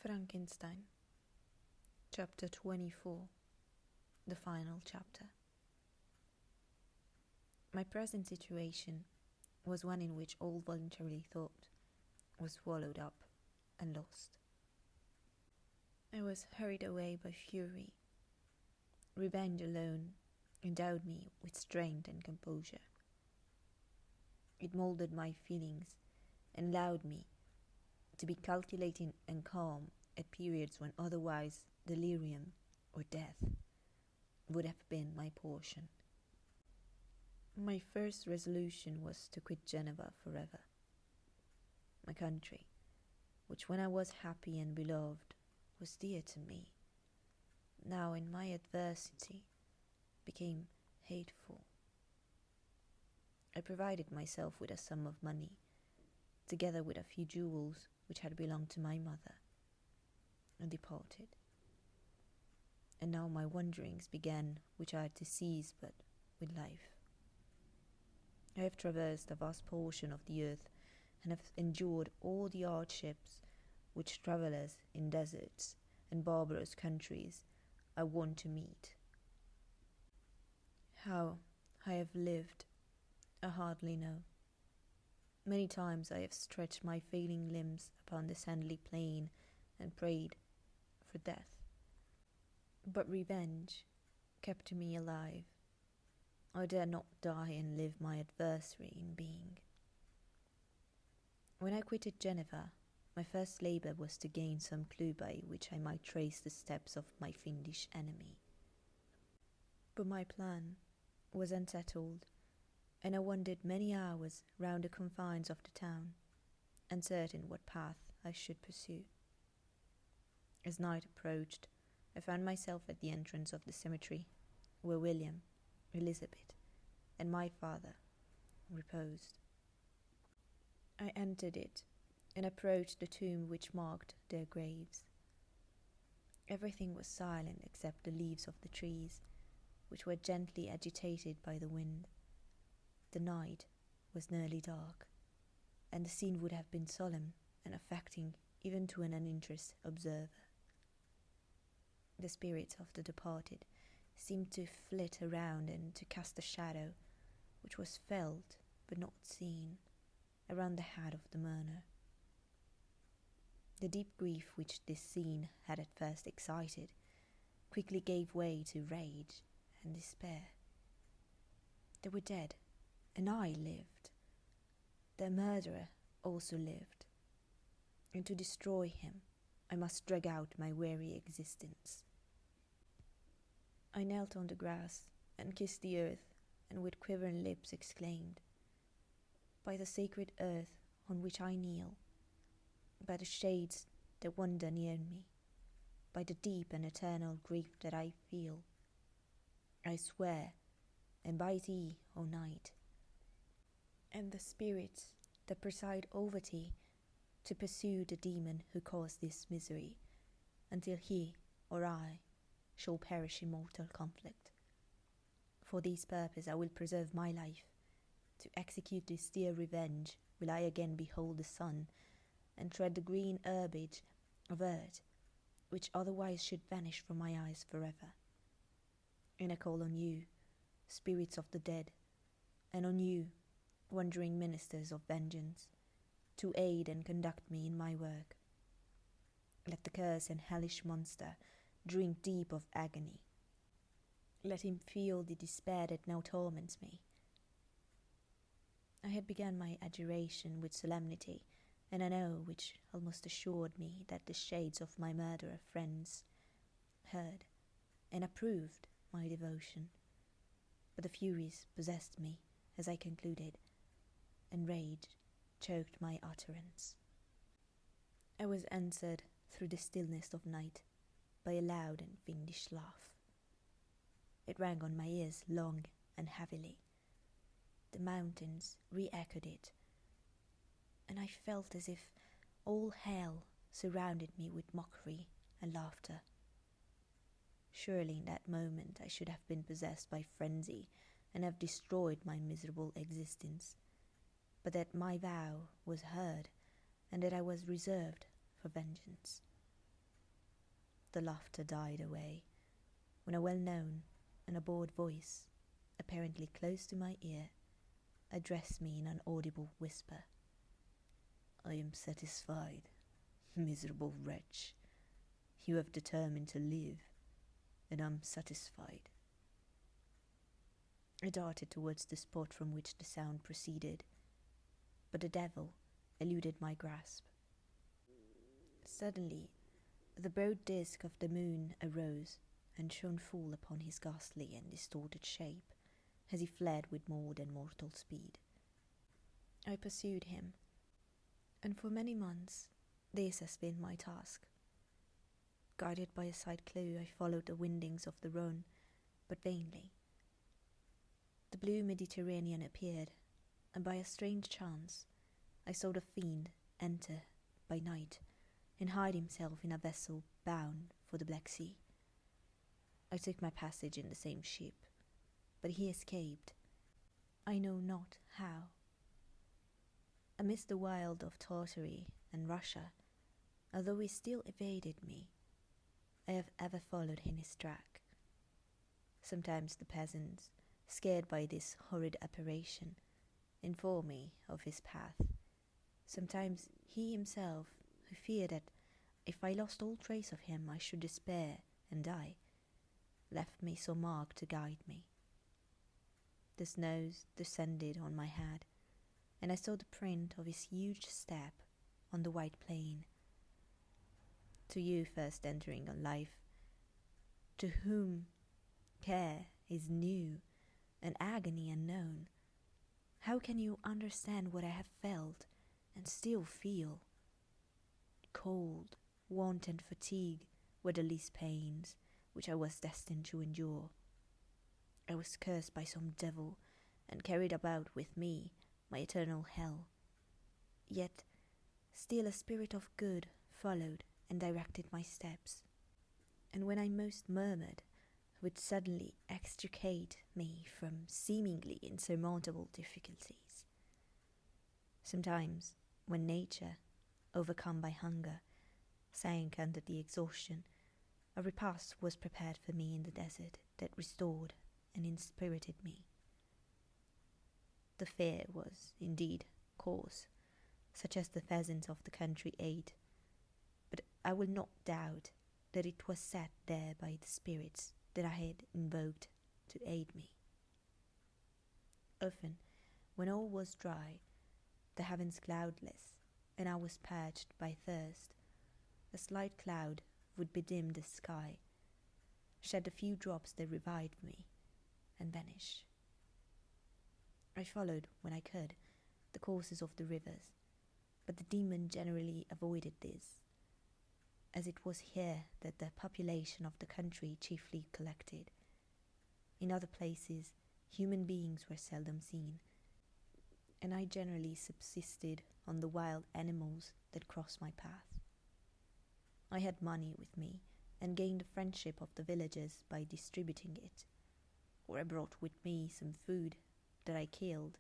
Frankenstein, Chapter 24, the final chapter. My present situation was one in which all voluntary thought was swallowed up and lost. I was hurried away by fury. Revenge alone endowed me with strength and composure. It molded my feelings and allowed me to be calculating and calm at periods when otherwise delirium or death would have been my portion. My first resolution was to quit Geneva forever. My country, which when I was happy and beloved was dear to me, now in my adversity became hateful. I provided myself with a sum of money, together with a few jewels which had belonged to my mother, and departed. And now my wanderings began, which are to cease but with life. I have traversed a vast portion of the earth, and have endured all the hardships which travellers in deserts and barbarous countries are wont to meet. How I have lived, I hardly know. Many times I have stretched my failing limbs upon the sandy plain and prayed for death. But revenge kept me alive. I dare not die and leave my adversary in being. When I quitted Geneva, my first labour was to gain some clue by which I might trace the steps of my fiendish enemy. But my plan was unsettled, and I wandered many hours round the confines of the town, uncertain what path I should pursue. As night approached, I found myself at the entrance of the cemetery, where William, Elizabeth, and my father reposed. I entered it and approached the tomb which marked their graves. Everything was silent except the leaves of the trees, which were gently agitated by the wind. The night was nearly dark, and the scene would have been solemn and affecting even to an uninterested observer. The spirits of the departed seemed to flit around and to cast a shadow, which was felt but not seen, around the head of the mourner. The deep grief which this scene had at first excited quickly gave way to rage and despair. They were dead, and I lived. Their murderer also lived, and to destroy him I must drag out my weary existence. I knelt on the grass and kissed the earth, and with quivering lips exclaimed, "By the sacred earth on which I kneel, by the shades that wander near me, by the deep and eternal grief that I feel, I swear, and by thee, O night, and the spirits that preside over thee, to pursue the demon who caused this misery, until he or I shall perish in mortal conflict. For this purpose I will preserve my life. To execute this dear revenge will I again behold the sun, and tread the green herbage of earth, which otherwise should vanish from my eyes forever. And I call on you, spirits of the dead, and on you, wandering ministers of vengeance, to aid and conduct me in my work. Let the cursed and hellish monster drink deep of agony. Let him feel the despair that now torments me." I had begun my adjuration with solemnity, and an oath which almost assured me that the shades of my murderer friends heard and approved my devotion. But the furies possessed me as I concluded, and rage choked my utterance. I was answered through the stillness of night by a loud and fiendish laugh. It rang on my ears long and heavily. The mountains re-echoed it, and I felt as if all hell surrounded me with mockery and laughter. Surely in that moment I should have been possessed by frenzy and have destroyed my miserable existence, but that my vow was heard, and that I was reserved for vengeance. the laughter died away, when a well-known and a bored voice, apparently close to my ear, addressed me in an audible whisper. "I am satisfied, miserable wretch. You have determined to live, and I'm satisfied." I darted towards the spot from which the sound proceeded, but the devil eluded my grasp. Suddenly, the broad disk of the moon arose and shone full upon his ghastly and distorted shape as he fled with more than mortal speed. I pursued him, and for many months this has been my task. Guided by a side clue, I followed the windings of the Rhone, but vainly. The blue Mediterranean appeared, and by a strange chance I saw the fiend enter by night and hide himself in a vessel bound for the Black Sea. I took my passage in the same ship, but he escaped, I know not how. Amidst the wild of Tartary and Russia, although he still evaded me, I have ever followed in his track. Sometimes the peasants, scared by this horrid apparition, inform me of his path. Sometimes he himself, who feared that if I lost all trace of him I should despair and die, left me some mark to guide me. The snows descended on my head, and I saw the print of his huge step on the white plain. To you first entering on life, to whom care is new and agony unknown, how can you understand what I have felt and still feel? Cold, want and fatigue were the least pains which I was destined to endure. I was cursed by some devil and carried about with me my eternal hell. Yet still a spirit of good followed and directed my steps, and when I most murmured, would suddenly extricate me from seemingly insurmountable difficulties. Sometimes, when nature, overcome by hunger, sank under the exhaustion, a repast was prepared for me in the desert that restored and inspirited me. The fare was, indeed, coarse, such as the pheasants of the country ate, but I will not doubt that it was set there by the spirits that I had invoked to aid me. Often, when all was dry, the heavens cloudless, and I was parched by thirst, a slight cloud would bedim the sky, shed a few drops that revived me, and vanish. I followed, when I could, the courses of the rivers, but the demon generally avoided this, as it was here that the population of the country chiefly collected. In other places, human beings were seldom seen, and I generally subsisted on the wild animals that crossed my path. I had money with me, and gained the friendship of the villagers by distributing it, or I brought with me some food that I killed,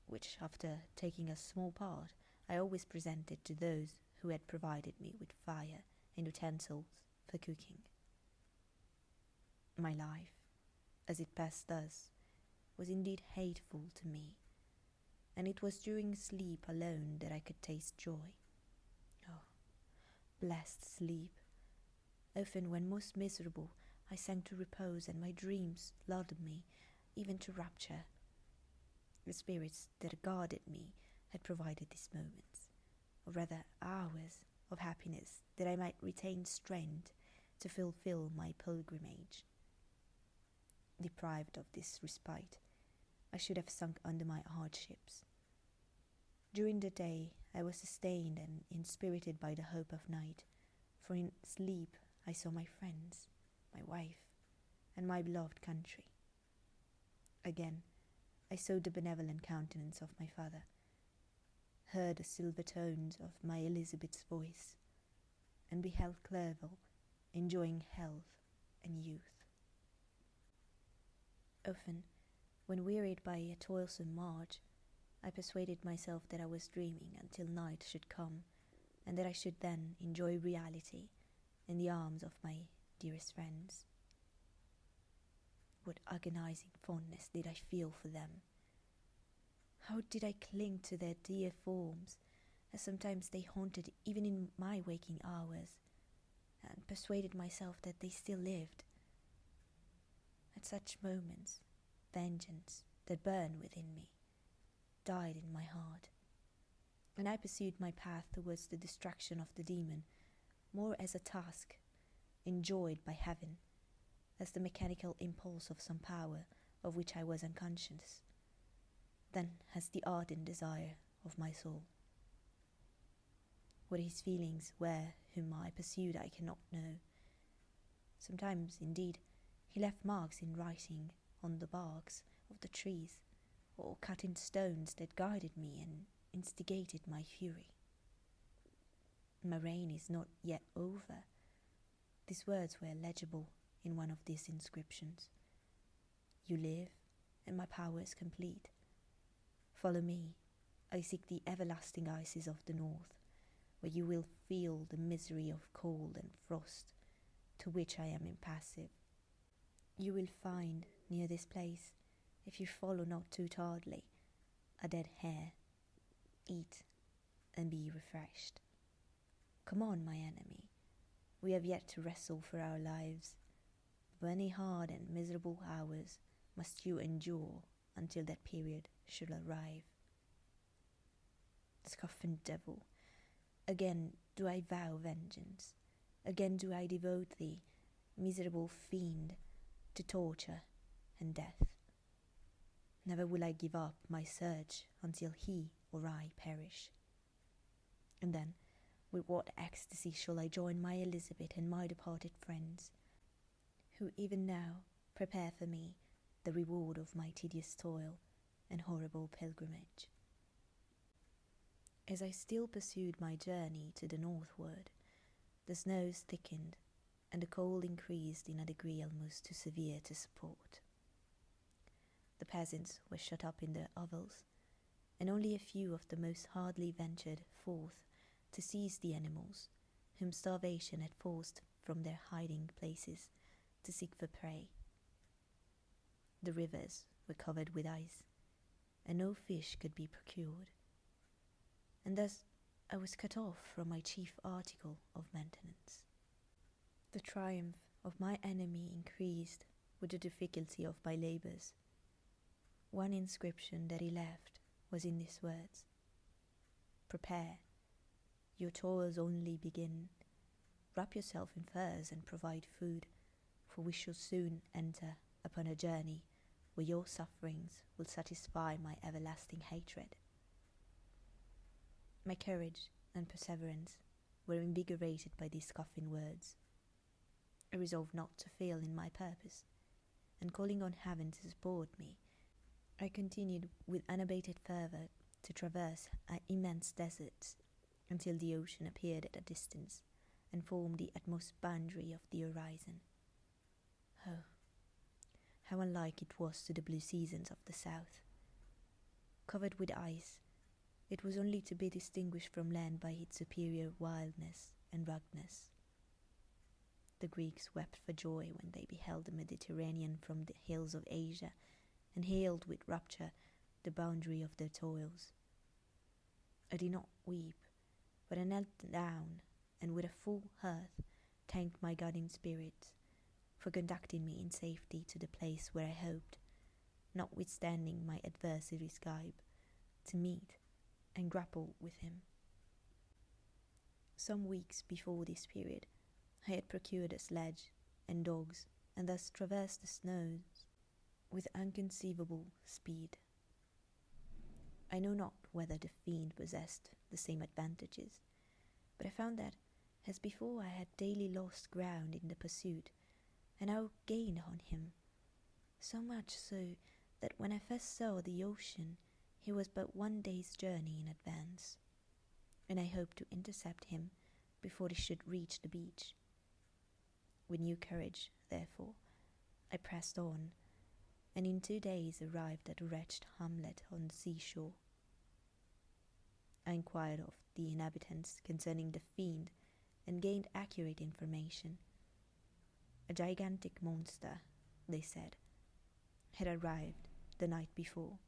which, after taking a small part, I always presented to those who had provided me with fire and utensils for cooking. My life, as it passed thus, was indeed hateful to me, and it was during sleep alone that I could taste joy. Oh, blessed sleep! Often, when most miserable, I sank to repose, and my dreams lulled me even to rapture. The spirits that guarded me had provided these moments, or rather hours, of happiness, that I might retain strength to fulfill my pilgrimage. Deprived of this respite, I should have sunk under my hardships. During the day I was sustained and inspirited by the hope of night, for in sleep I saw my friends, my wife, and my beloved country. Again I saw the benevolent countenance of my father, heard the silver tones of my Elizabeth's voice, and beheld Clerval enjoying health and youth. Often, when wearied by a toilsome march, I persuaded myself that I was dreaming until night should come, and that I should then enjoy reality in the arms of my dearest friends. What agonizing fondness did I feel for them! How did I cling to their dear forms, as sometimes they haunted even in my waking hours, and persuaded myself that they still lived. At such moments, vengeance that burned within me died in my heart, and I pursued my path towards the destruction of the demon more as a task enjoyed by heaven, as the mechanical impulse of some power of which I was unconscious, than as the ardent desire of my soul. What his feelings were whom I pursued I cannot know. Sometimes, indeed, he left marks in writing on the barks of the trees, or cut in stones that guided me and instigated my fury. My reign is not yet over. These words were legible in one of these inscriptions. You live, and my power is complete. Follow me. I seek the everlasting ices of the north, where you will feel the misery of cold and frost, to which I am impassive. You will find near this place, if you follow not too tardily, a dead hare. Eat and be refreshed. Come on, my enemy. We have yet to wrestle for our lives. Many hard and miserable hours must you endure until that period should arrive. Scoffing devil, again do I vow vengeance. Again do I devote thee, miserable fiend, to torture and death. Never will I give up my search until he or I perish. And then, with what ecstasy shall I join my Elizabeth and my departed friends, who even now prepare for me the reward of my tedious toil and horrible pilgrimage. As I still pursued my journey to the northward, the snows thickened, and the cold increased in a degree almost too severe to support. The peasants were shut up in their hovels, and only a few of the most hardly ventured forth to seize the animals, whom starvation had forced from their hiding places to seek for prey. The rivers were covered with ice, and no fish could be procured, and thus I was cut off from my chief article of maintenance. The triumph of my enemy increased with the difficulty of my labours. One inscription that he left was in these words: Prepare, your toils only begin. Wrap yourself in furs and provide food, for we shall soon enter upon a journey where your sufferings will satisfy my everlasting hatred. My courage and perseverance were invigorated by these scoffing words. I resolved not to fail in my purpose, and calling on heaven to support me, I continued with unabated fervour to traverse immense deserts until the ocean appeared at a distance and formed the utmost boundary of the horizon. Oh, how unlike it was to the blue seasons of the south! Covered with ice, it was only to be distinguished from land by its superior wildness and ruggedness. The Greeks wept for joy when they beheld the Mediterranean from the hills of Asia, and hailed with rapture the boundary of their toils. I did not weep, but I knelt down, and with a full heart thanked my guardian spirits for conducting me in safety to the place where I hoped, notwithstanding my adversary's gibe, to meet and grapple with him. Some weeks before this period, I had procured a sledge and dogs, and thus traversed the snows with unconceivable speed. I know not whether the fiend possessed the same advantages, but I found that, as before, I had daily lost ground in the pursuit, and now gained on him, so much so that when I first saw the ocean, he was but 1 day's journey in advance, and I hoped to intercept him before he should reach the beach. With new courage, therefore, I pressed on, and in 2 days arrived at a wretched hamlet on the seashore. I inquired of the inhabitants concerning the fiend and gained accurate information. A gigantic monster, they said, had arrived the night before,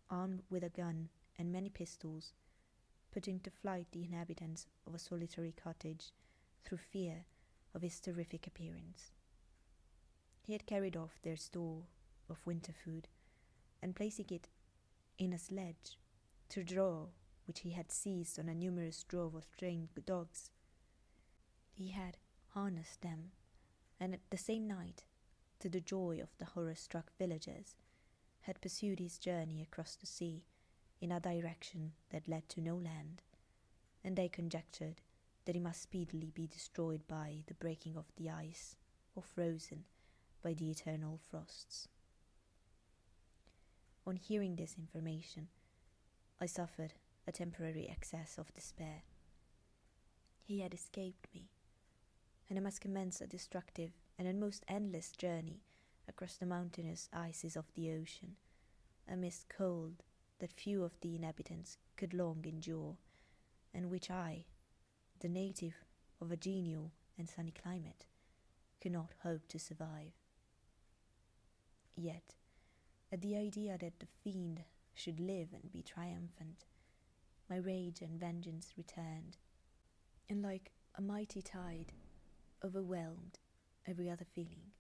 armed with a gun and many pistols, putting to flight the inhabitants of a solitary cottage through fear of his terrific appearance. He had carried off their store of winter food, and placing it in a sledge, to draw which he had seized on a numerous drove of trained dogs, he had harnessed them, and at the same night, to the joy of the horror-struck villagers, had pursued his journey across the sea in a direction that led to no land, and they conjectured that he must speedily be destroyed by the breaking of the ice, or frozen by the eternal frosts. On hearing this information, I suffered a temporary access of despair. He had escaped me, and I must commence a destructive and almost endless journey across the mountainous ices of the ocean, amidst cold that few of the inhabitants could long endure, and which I, the native of a genial and sunny climate, could not hope to survive. Yet, at the idea that the fiend should live and be triumphant, my rage and vengeance returned, and like a mighty tide, overwhelmed every other feeling.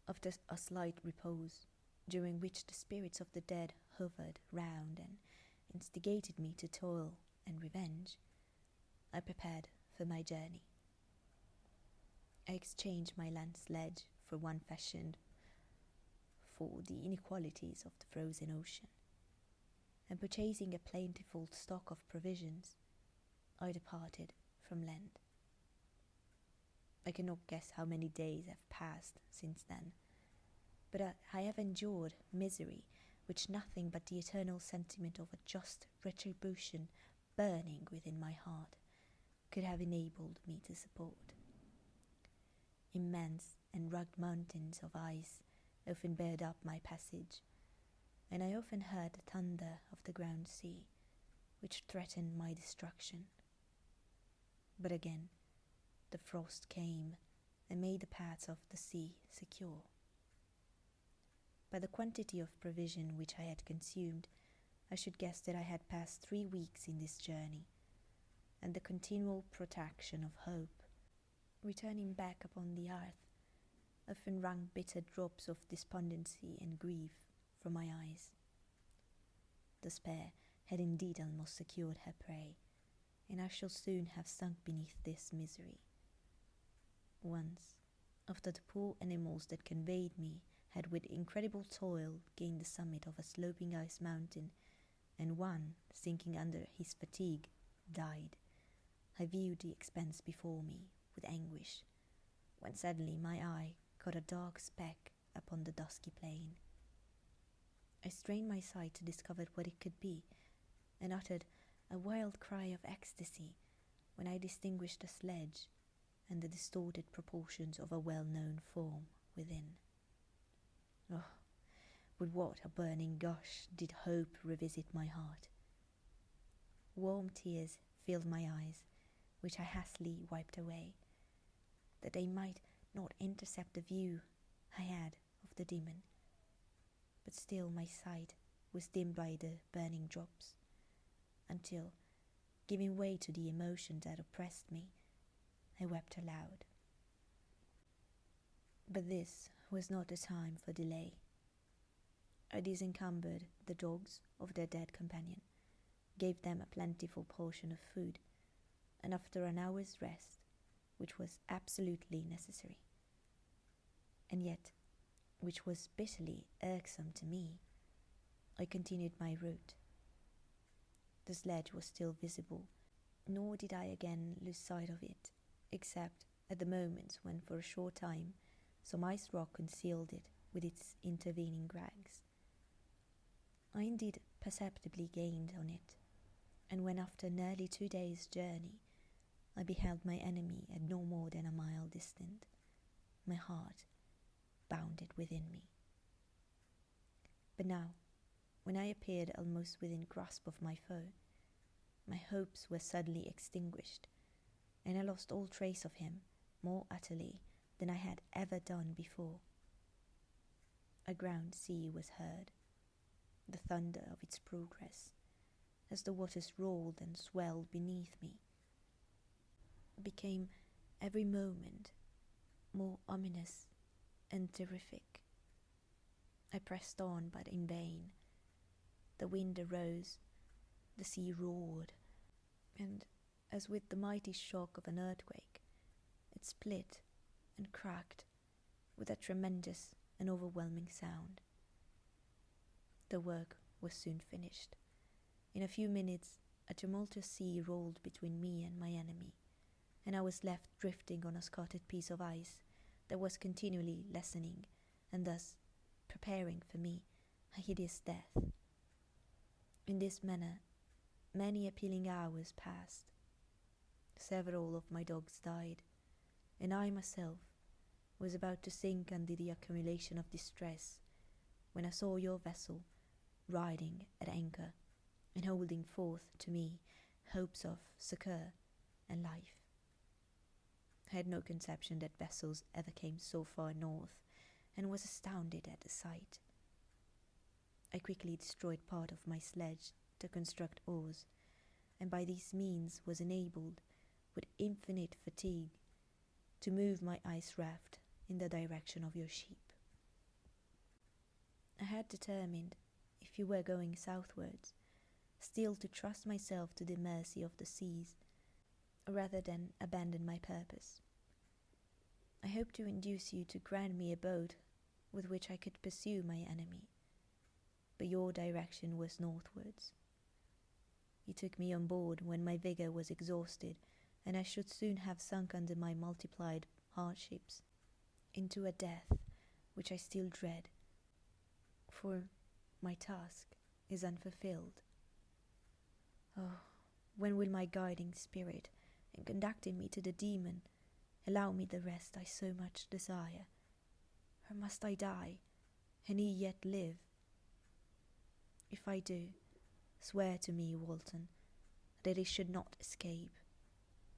After a slight repose, during which the spirits of the dead hovered round and instigated me to toil and revenge, I prepared for my journey. I exchanged my land sledge for one fashioned for the inequalities of the frozen ocean, and purchasing a plentiful stock of provisions, I departed from land. I cannot guess how many days have passed since then, but I have endured misery which nothing but the eternal sentiment of a just retribution burning within my heart could have enabled me to support. Immense and rugged mountains of ice often barred up my passage, and I often heard the thunder of the ground sea, which threatened my destruction. But again, the frost came and made the paths of the sea secure. By the quantity of provision which I had consumed, I should guess that I had passed 3 weeks in this journey, and the continual protraction of hope, returning back upon the earth, often wrung bitter drops of despondency and grief from my eyes. Despair had indeed almost secured her prey, and I shall soon have sunk beneath this misery. Once, after the poor animals that conveyed me had with incredible toil gained the summit of a sloping ice mountain, and one, sinking under his fatigue, died, I viewed the expanse before me with anguish, when suddenly my eye caught a dark speck upon the dusky plain. I strained my sight to discover what it could be, and uttered a wild cry of ecstasy when I distinguished a sledge and the distorted proportions of a well-known form within. Oh, with what a burning gush did hope revisit my heart! Warm tears filled my eyes, which I hastily wiped away, that they might not intercept the view I had of the demon. But still my sight was dimmed by the burning drops, until, giving way to the emotion that oppressed me, I wept aloud. But this was not the time for delay. I disencumbered the dogs of their dead companion, gave them a plentiful portion of food, and after an hour's rest, which was absolutely necessary, and yet which was bitterly irksome to me, I continued my route. The sledge was still visible, nor did I again lose sight of it, except at the moments when for a short time some ice rock concealed it with its intervening crags. I indeed perceptibly gained on it, and when after nearly 2 days' journey I beheld my enemy at no more than a mile distant, my heart bounded within me. But now, when I appeared almost within grasp of my foe, my hopes were suddenly extinguished, and I lost all trace of him more utterly than I had ever done before. A ground sea was heard, the thunder of its progress, as the waters rolled and swelled beneath me, became every moment more ominous and terrific. I pressed on, but in vain. The wind arose, the sea roared, and, as with the mighty shock of an earthquake, it split and cracked with a tremendous and overwhelming sound. The work was soon finished. In a few minutes, a tumultuous sea rolled between me and my enemy, and I was left drifting on a scattered piece of ice that was continually lessening, and thus preparing for me a hideous death. In this manner, many appealing hours passed. Several of my dogs died, and I myself was about to sink under the accumulation of distress, when I saw your vessel riding at anchor and holding forth to me hopes of succour and life. I had no conception that vessels ever came so far north, and was astounded at the sight. I quickly destroyed part of my sledge to construct oars, and by these means was enabled, with infinite fatigue, to move my ice raft in the direction of your sheep. I had determined, if you were going southwards, still to trust myself to the mercy of the seas, rather than abandon my purpose. I hoped to induce you to grant me a boat with which I could pursue my enemy, but your direction was northwards. You took me on board when my vigour was exhausted, and I should soon have sunk under my multiplied hardships into a death which I still dread, for my task is unfulfilled. Oh, when will my guiding spirit, in conducting me to the demon, allow me the rest I so much desire? Or must I die, and he yet live? If I do, swear to me, Walton, that he should not escape,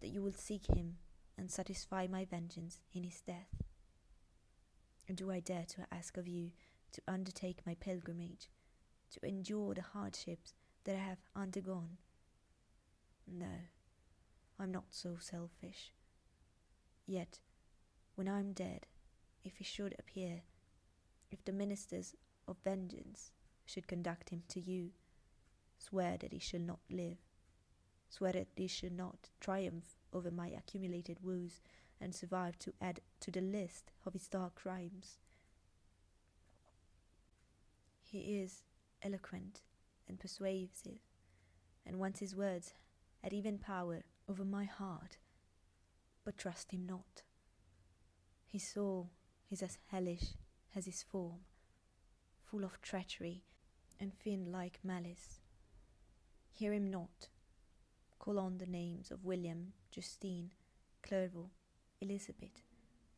that you will seek him and satisfy my vengeance in his death. And do I dare to ask of you to undertake my pilgrimage, to endure the hardships that I have undergone? No, I'm not so selfish. Yet, when I'm dead, if he should appear, if the ministers of vengeance should conduct him to you, swear that he shall not live, swear that he shall not triumph over my accumulated woes and survive to add to the list of his dark crimes. He is eloquent and persuasive, and once his words had even power over my heart, but trust him not. His soul is as hellish as his form, full of treachery and fiend-like malice. Hear him not. Call on the names of William, Justine, Clerval, Elizabeth,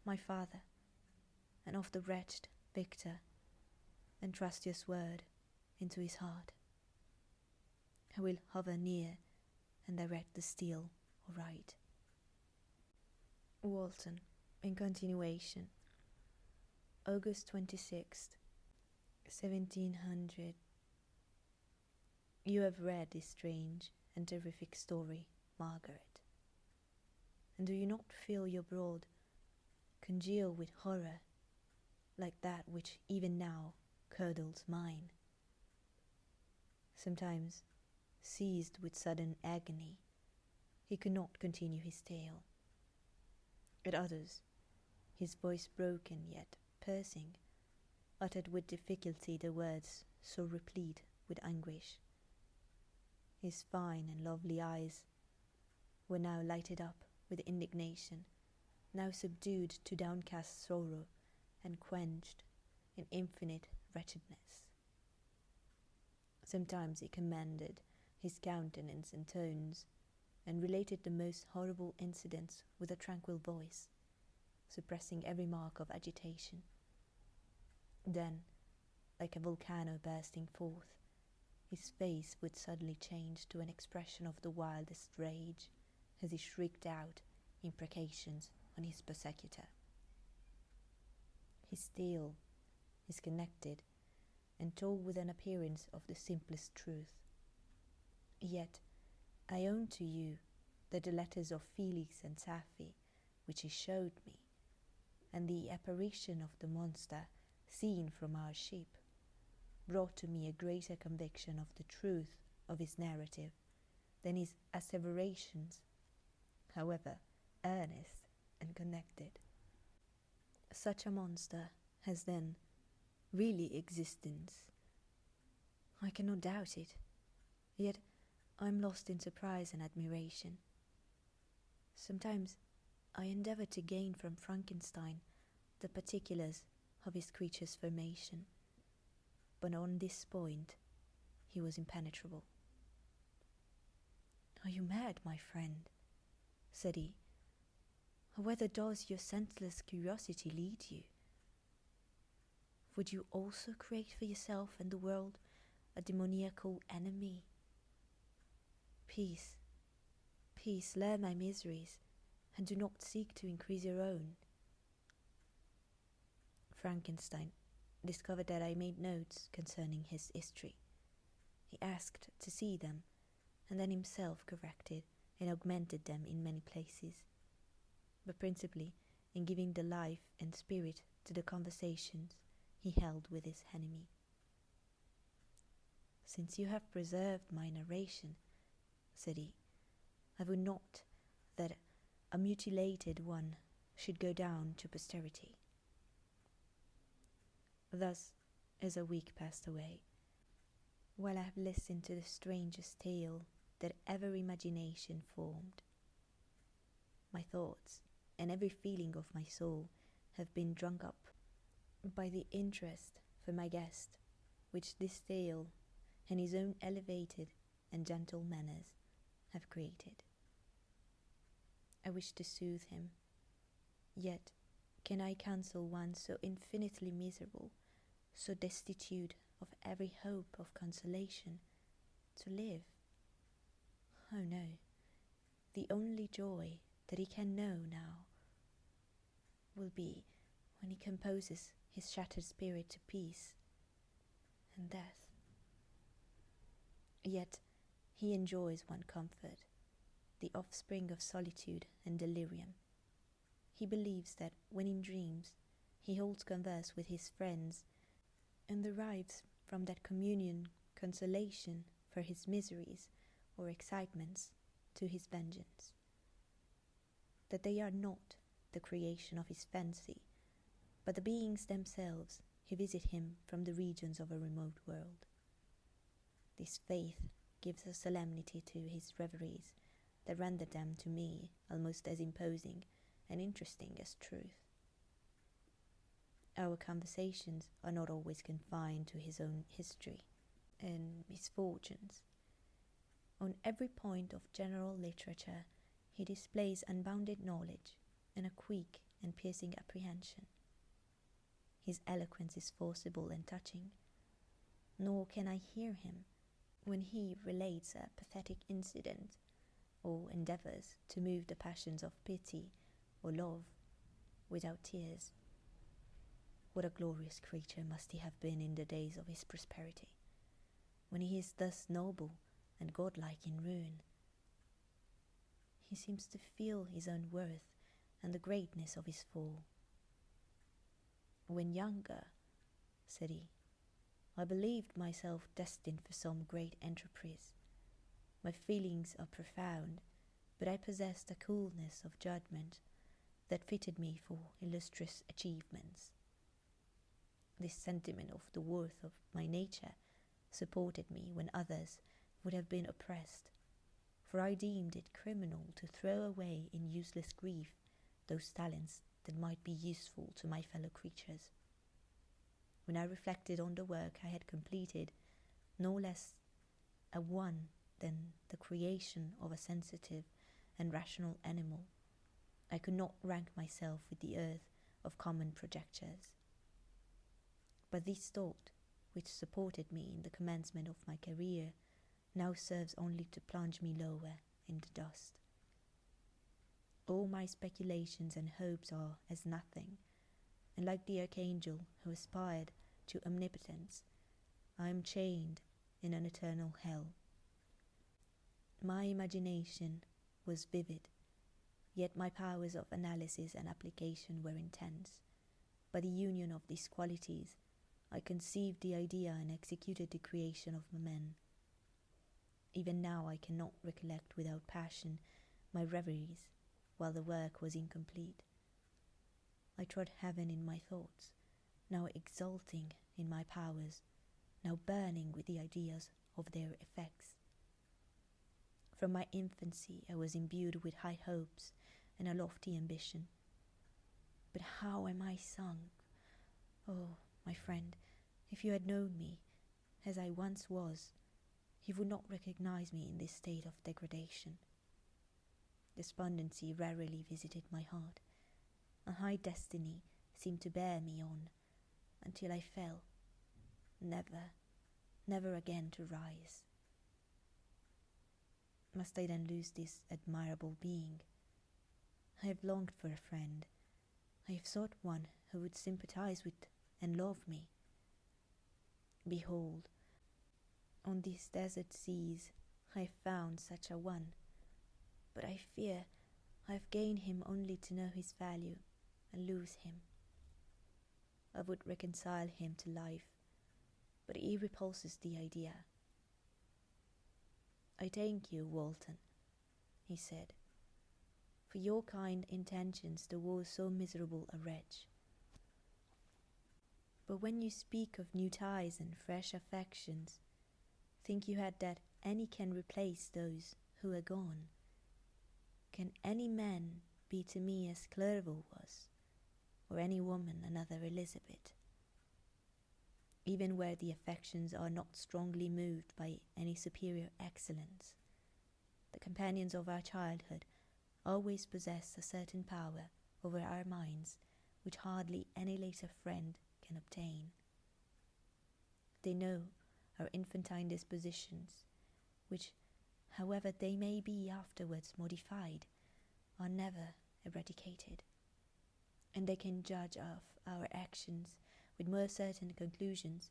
my father, and of the wretched Victor, and trust your word into his heart. I will hover near and direct the steel aright. Walton, in continuation. August 26th, 1700. You have read this strange and terrific story, Margaret, and do you not feel your blood congeal with horror, like that which even now curdles mine? Sometimes, seized with sudden agony, he could not continue his tale. At others, his voice broken yet piercing, uttered with difficulty the words so replete with anguish. His fine and lovely eyes were now lighted up with indignation, now subdued to downcast sorrow, and quenched in infinite wretchedness. Sometimes he commanded his countenance and tones, and related the most horrible incidents with a tranquil voice, suppressing every mark of agitation. Then, like a volcano bursting forth, his face would suddenly change to an expression of the wildest rage, as he shrieked out imprecations on his persecutor. His tale is connected and told with an appearance of the simplest truth. Yet I own to you that the letters of Felix and Sapphi, which he showed me, and the apparition of the monster seen from our ship, brought to me a greater conviction of the truth of his narrative than his asseverations, however earnest and connected. Such a monster has then really existence. I cannot doubt it, yet I am lost in surprise and admiration. Sometimes I endeavour to gain from Frankenstein the particulars of his creature's formation, but on this point he was impenetrable. "Are you mad, my friend?" said he. "Whither does your senseless curiosity lead you? Would you also create for yourself and the world a demoniacal enemy? Peace, peace, learn my miseries, and do not seek to increase your own." Frankenstein discovered that I made notes concerning his history. He asked to see them, and then himself corrected and augmented them in many places, but principally in giving the life and spirit to the conversations he held with his enemy. "Since you have preserved my narration," said he, "I would not that a mutilated one should go down to posterity." Thus, as a week passed away, while I have listened to the strangest tale that ever imagination formed, my thoughts and every feeling of my soul have been drunk up by the interest for my guest which this tale and his own elevated and gentle manners have created. I wish to soothe him, yet can I counsel one so infinitely miserable, so destitute of every hope of consolation, to live? Oh no, the only joy that he can know now will be when he composes his shattered spirit to peace and death. Yet he enjoys one comfort, the offspring of solitude and delirium. He believes that when in dreams he holds converse with his friends and derives from that communion consolation for his miseries or excitements to his vengeance, that they are not the creation of his fancy, but the beings themselves who visit him from the regions of a remote world. This faith gives a solemnity to his reveries that render them to me almost as imposing and interesting as truth. Our conversations are not always confined to his own history and misfortunes. On every point of general literature he displays unbounded knowledge and a quick and piercing apprehension. His eloquence is forcible and touching, nor can I hear him when he relates a pathetic incident or endeavours to move the passions of pity or love without tears. What a glorious creature must he have been in the days of his prosperity, when he is thus noble and godlike in ruin. He seems to feel his own worth and the greatness of his fall. "When younger," said he, "I believed myself destined for some great enterprise. My feelings are profound, but I possessed a coolness of judgment that fitted me for illustrious achievements. This sentiment of the worth of my nature supported me when others would have been oppressed, for I deemed it criminal to throw away in useless grief those talents that might be useful to my fellow creatures. When I reflected on the work I had completed, no less a one than the creation of a sensitive and rational animal, I could not rank myself with the earth of common projectors. But this thought, which supported me in the commencement of my career, now serves only to plunge me lower in the dust. All my speculations and hopes are as nothing, and like the archangel who aspired to omnipotence, I am chained in an eternal hell. My imagination was vivid, yet my powers of analysis and application were intense. By the union of these qualities, I conceived the idea and executed the creation of men. Even now I cannot recollect without passion my reveries, while the work was incomplete. I trod heaven in my thoughts, now exulting in my powers, now burning with the ideas of their effects. From my infancy I was imbued with high hopes and a lofty ambition. But how am I sunk? Oh, my friend, if you had known me, as I once was, you would not recognize me in this state of degradation. Despondency rarely visited my heart. A high destiny seemed to bear me on, until I fell, never again to rise. Must I then lose this admirable being? I have longed for a friend. I have sought one who would sympathize with and love me. Behold, on these desert seas I have found such a one, but I fear I have gained him only to know his value and lose him. I would reconcile him to life, but he repulses the idea. I thank you, Walton, he said, for your kind intentions towards so miserable a wretch. But when you speak of new ties and fresh affections, think you that any can replace those who are gone? Can any man be to me as Clerval was, or any woman another Elizabeth? Even where the affections are not strongly moved by any superior excellence, the companions of our childhood always possess a certain power over our minds which hardly any later friend can obtain. They know our infantine dispositions, which, however they may be afterwards modified, are never eradicated, and they can judge of our actions with more certain conclusions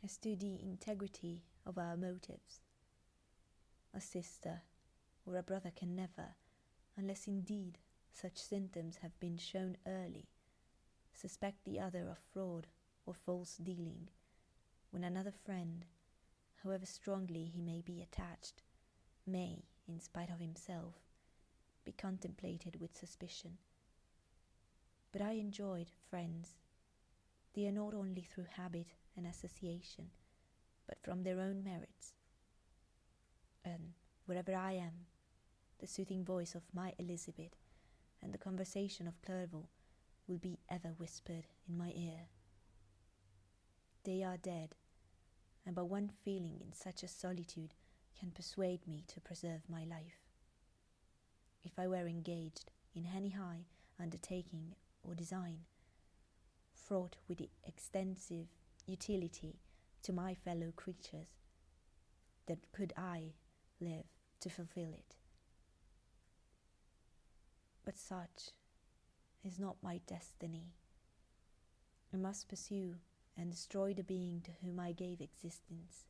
as to the integrity of our motives. A sister or a brother can never, unless indeed such symptoms have been shown early, suspect the other of fraud or false dealing, when another friend, however strongly he may be attached, may, in spite of himself, be contemplated with suspicion. But I enjoyed friends. They are not only through habit and association, but from their own merits. And wherever I am, the soothing voice of my Elizabeth and the conversation of Clerval will be ever whispered in my ear. They are dead, and but one feeling in such a solitude can persuade me to preserve my life. If I were engaged in any high undertaking or design, fraught with extensive utility to my fellow creatures, then could I live to fulfill it. But such is not my destiny. I must pursue and destroy the being to whom I gave existence.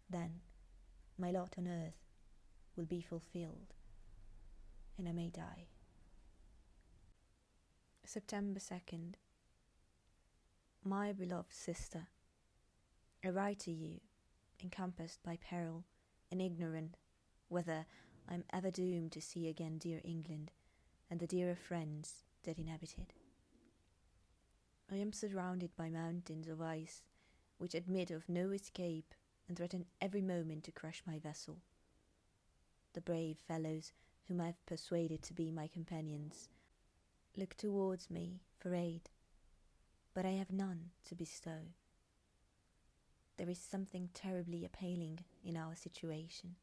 Then my lot on earth will be fulfilled, and I may die. September 2nd. My beloved sister, I write to you, encompassed by peril, and ignorant whether I am ever doomed to see again dear England, and the dearer friends that inhabit it. I am surrounded by mountains of ice, which admit of no escape, and threaten every moment to crush my vessel. The brave fellows whom I have persuaded to be my companions look towards me for aid, but I have none to bestow. There is something terribly appalling in our situation,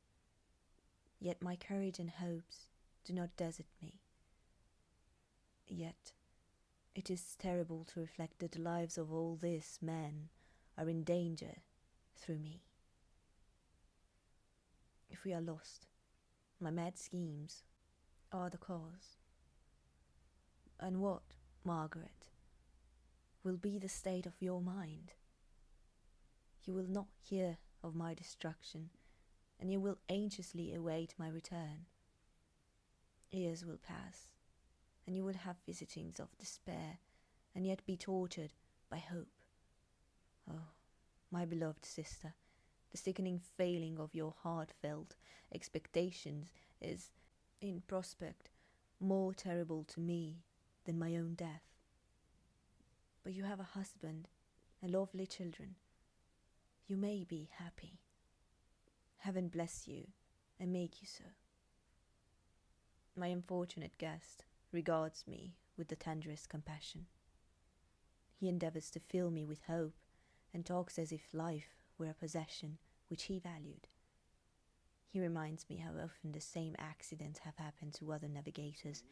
yet my courage and hopes do not desert me. Yet it is terrible to reflect that the lives of all these men are in danger through me. If we are lost, my mad schemes are the cause. And what, Margaret, will be the state of your mind? You will not hear of my destruction, and you will anxiously await my return. Years will pass, and you will have visitings of despair, and yet be tortured by hope. Oh, my beloved sister, the sickening failing of your heartfelt expectations is, in prospect, more terrible to me than my own death. But you have a husband and lovely children. You may be happy. Heaven bless you and make you so. My unfortunate guest regards me with the tenderest compassion. He endeavours to fill me with hope and talks as if life were a possession which he valued. He reminds me how often the same accidents have happened to other navigators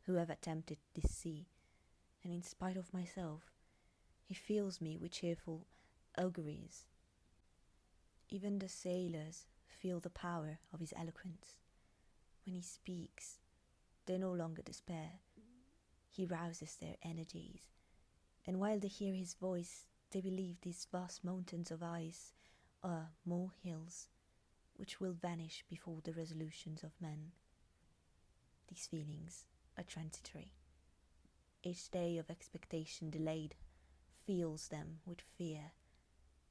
who have attempted this sea, and in spite of myself, he fills me with cheerful auguries. Even the sailors feel the power of his eloquence. When he speaks, they no longer despair. He rouses their energies, and while they hear his voice, they believe these vast mountains of ice are molehills which will vanish before the resolutions of men. These feelings are transitory. Each day of expectation delayed fills them with fear,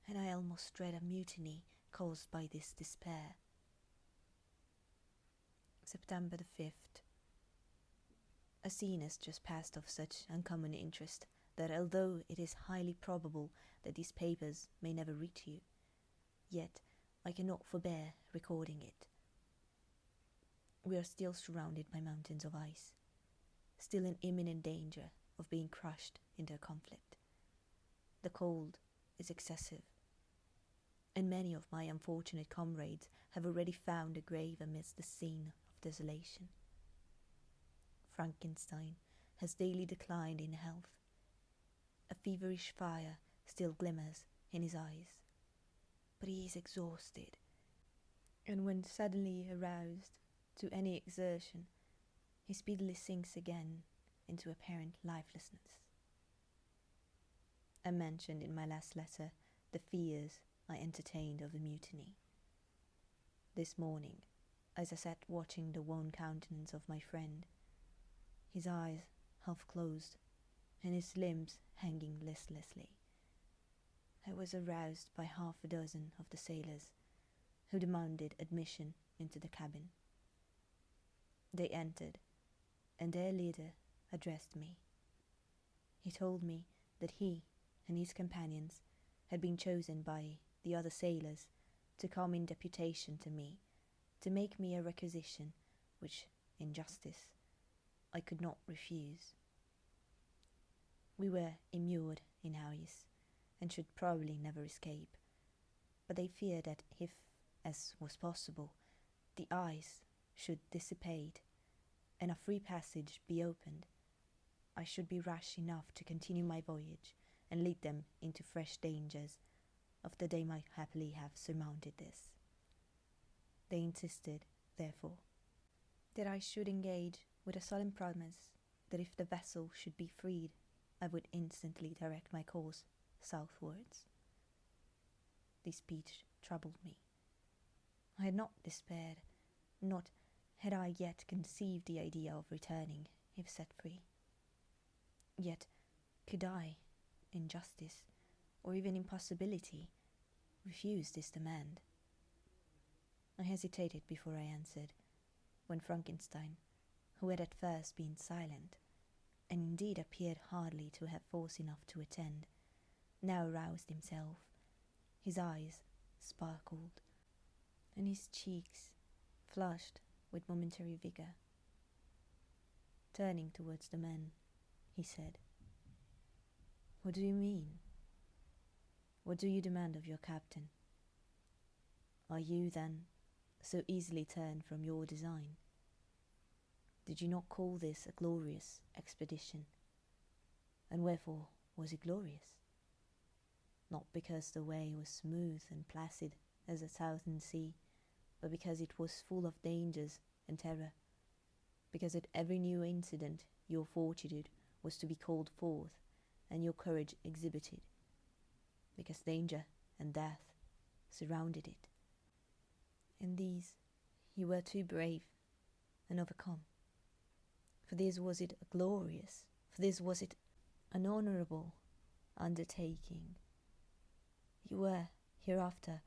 and I almost dread a mutiny caused by this despair. September the 5th. A scene has just passed of such uncommon interest that although it is highly probable that these papers may never reach you, yet I cannot forbear recording it. We are still surrounded by mountains of ice, still in imminent danger of being crushed into a conflict. The cold is excessive, and many of my unfortunate comrades have already found a grave amidst the scene of desolation. Frankenstein has daily declined in health. A feverish fire still glimmers in his eyes, but he is exhausted, and when suddenly aroused to any exertion, he speedily sinks again into apparent lifelessness. I mentioned in my last letter the fears I entertained of a mutiny. This morning, as I sat watching the wan countenance of my friend, his eyes half closed and his limbs hanging listlessly, I was aroused by half a dozen of the sailors, who demanded admission into the cabin. They entered, and their leader addressed me. He told me that he and his companions had been chosen by the other sailors to come in deputation to me, to make me a requisition which, in justice, I could not refuse. We were immured in ice, and should probably never escape, but they feared that if, as was possible, the ice should dissipate and a free passage be opened, I should be rash enough to continue my voyage and lead them into fresh dangers after they might happily have surmounted this. They insisted, therefore, that I should engage with a solemn promise that if the vessel should be freed, I would instantly direct my course southwards. This speech troubled me. I had not despaired, not had I yet conceived the idea of returning if set free. Yet could I, in justice, or even in possibility, refuse this demand? I hesitated before I answered, when Frankenstein, who had at first been silent, and indeed appeared hardly to have force enough to attend, now roused himself. His eyes sparkled, and his cheeks flushed with momentary vigor. Turning towards the men, he said, "What do you mean? What do you demand of your captain? Are you, then, so easily turned from your design? Did you not call this a glorious expedition? And wherefore was it glorious? Not because the way was smooth and placid as a southern sea, but because it was full of dangers and terror. because at every new incident your fortitude was to be called forth and your courage exhibited, because danger and death surrounded it. In these you were too brave and overcome. For this was it a glorious, for this was it an honourable undertaking. You were hereafter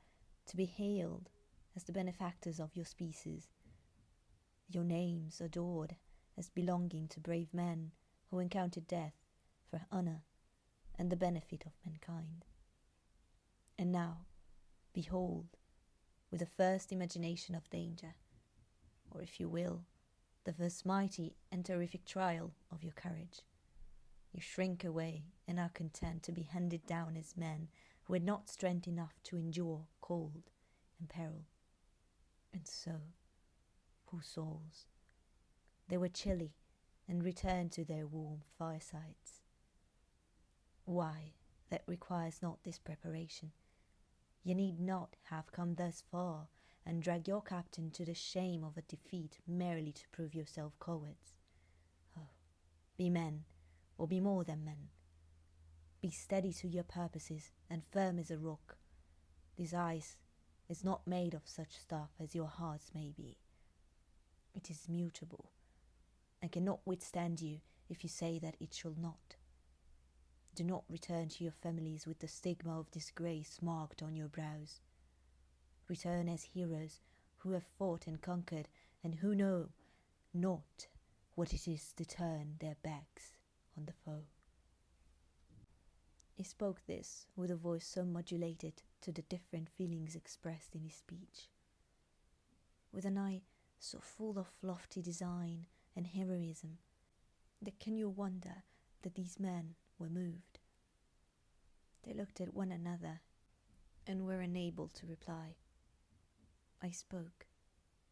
to be hailed as the benefactors of your species, your names adored as belonging to brave men who encountered death for honour and the benefit of mankind. And now, behold, with the first imagination of danger, or if you will, the first mighty and terrific trial of your courage, you shrink away and are content to be handed down as men who had not strength enough to endure cold and peril. And so, poor souls, they were chilly and returned to their warm firesides. Why, that requires not this preparation. You need not have come thus far and drag your captain to the shame of a defeat merely to prove yourself cowards. Oh, be men, or be more than men. Be steady to your purposes and firm as a rock. This ice is not made of such stuff as your hearts may be. It is mutable, and cannot withstand you if you say that it shall not. Do not return to your families with the stigma of disgrace marked on your brows. Return as heroes who have fought and conquered, and who know not what it is to turn their backs on the foe. He spoke this with a voice so modulated to the different feelings expressed in his speech, with an eye so full of lofty design and heroism, that can you wonder that these men were moved? They looked at one another and were unable to reply. I spoke.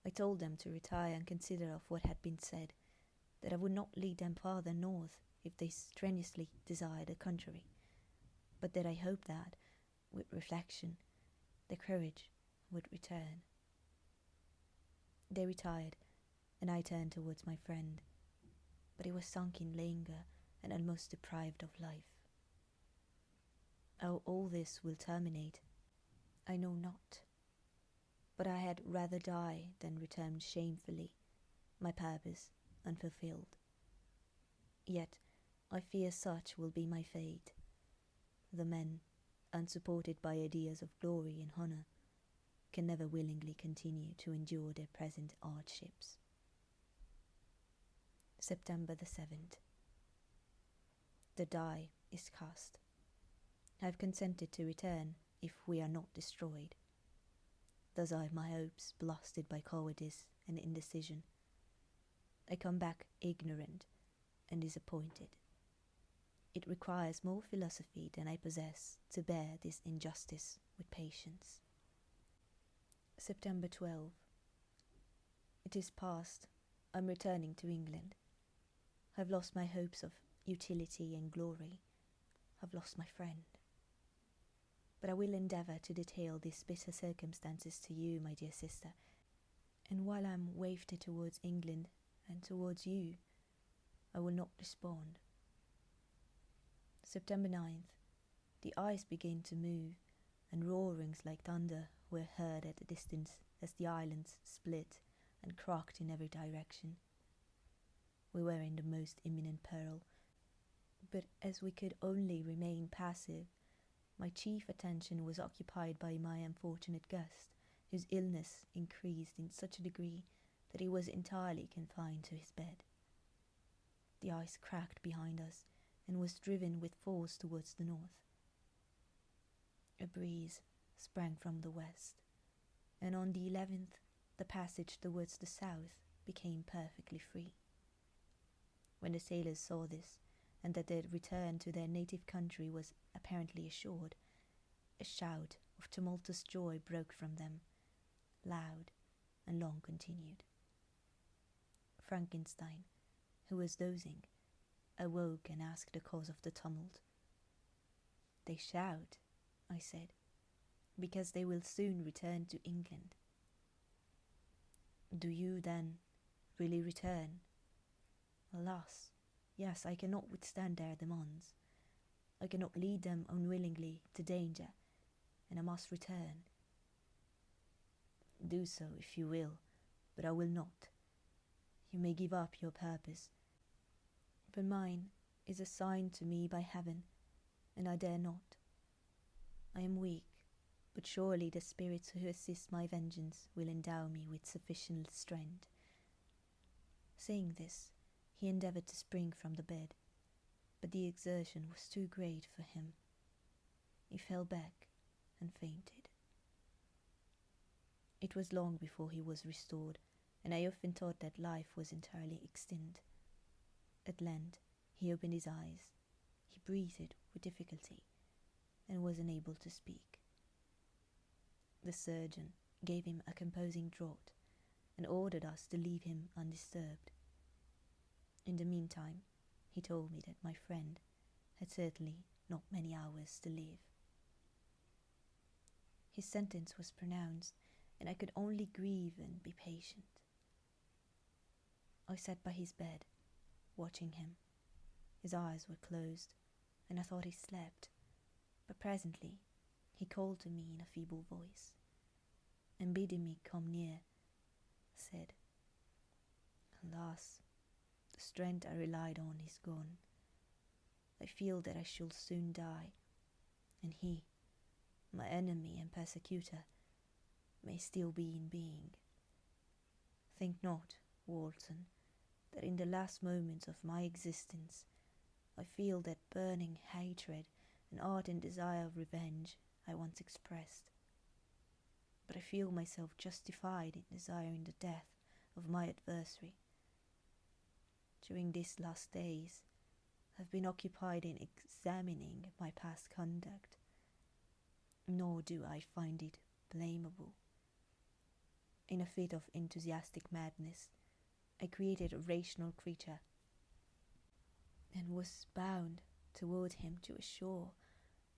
I told them to retire and consider of what had been said, that I would not lead them farther north if they strenuously desired the contrary, but that I hoped that, with reflection, their courage would return. They retired, and I turned towards my friend, but he was sunk in languor and almost deprived of life. How all this will terminate, I know not, but I had rather die than return shamefully, my purpose unfulfilled. Yet I fear such will be my fate. The men, unsupported by ideas of glory and honour, can never willingly continue to endure their present hardships. September the 7th. The die is cast. I have consented to return if we are not destroyed. Thus are my hopes blasted by cowardice and indecision. I come back ignorant and disappointed. It requires more philosophy than I possess to bear this injustice with patience. September 12. It is past. I am returning to England. I have lost my hopes of utility and glory. I have lost my friend. But I will endeavour to detail these bitter circumstances to you, my dear sister, and while I am wafted towards England and towards you, I will not despond. September 9th. The ice began to move, and roarings like thunder were heard at a distance as the islands split and cracked in every direction. We were in the most imminent peril, but as we could only remain passive, my chief attention was occupied by my unfortunate guest, whose illness increased in such a degree that he was entirely confined to his bed. The ice cracked behind us and was driven with force towards the north. A breeze sprang from the west, and on the 11th the passage towards the south became perfectly free. When the sailors saw this, and that their return to their native country was apparently assured, a shout of tumultuous joy broke from them, loud and long continued. Frankenstein, who was dozing, awoke and asked the cause of the tumult. "They shout," I said, "because they will soon return to England." "Do you, then, really return?" Alas, yes, I cannot withstand their demands. I cannot lead them unwillingly to danger, and I must return. Do so if you will, but I will not. You may give up your purpose, but mine is assigned to me by heaven, and I dare not. I am weak, but surely the spirits who assist my vengeance will endow me with sufficient strength. Saying this, he endeavoured to spring from the bed, but the exertion was too great for him. He fell back and fainted. It was long before he was restored, and I often thought that life was entirely extinct. At length he opened his eyes. He breathed with difficulty, and was unable to speak. The surgeon gave him a composing draught, and ordered us to leave him undisturbed. In the meantime, he told me that my friend had certainly not many hours to live. His sentence was pronounced, and I could only grieve and be patient. I sat by his bed, watching him. His eyes were closed, and I thought he slept, but presently he called to me in a feeble voice, and bidding me come near, said, "Alas, the strength I relied on is gone. I feel that I shall soon die, and he, my enemy and persecutor, may still be in being. Think not, Walton, that in the last moments of my existence I feel that burning hatred and ardent desire of revenge I once expressed, but I feel myself justified in desiring the death of my adversary. During these last days I have been occupied in examining my past conduct, nor do I find it blamable. In a fit of enthusiastic madness, I created a rational creature, and was bound toward him to assure,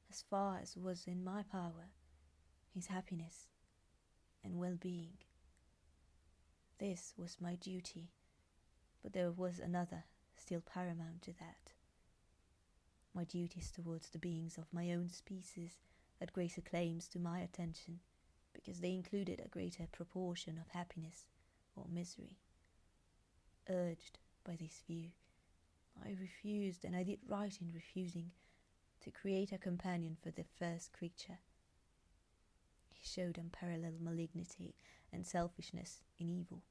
as far as was in my power, his happiness and well-being. This was my duty, but there was another still paramount to that. My duties towards the beings of my own species had greater claims to my attention, because they included a greater proportion of happiness or misery. Urged by this view, I refused, and I did right in refusing, to create a companion for the first creature. He showed unparalleled malignity and selfishness in evil.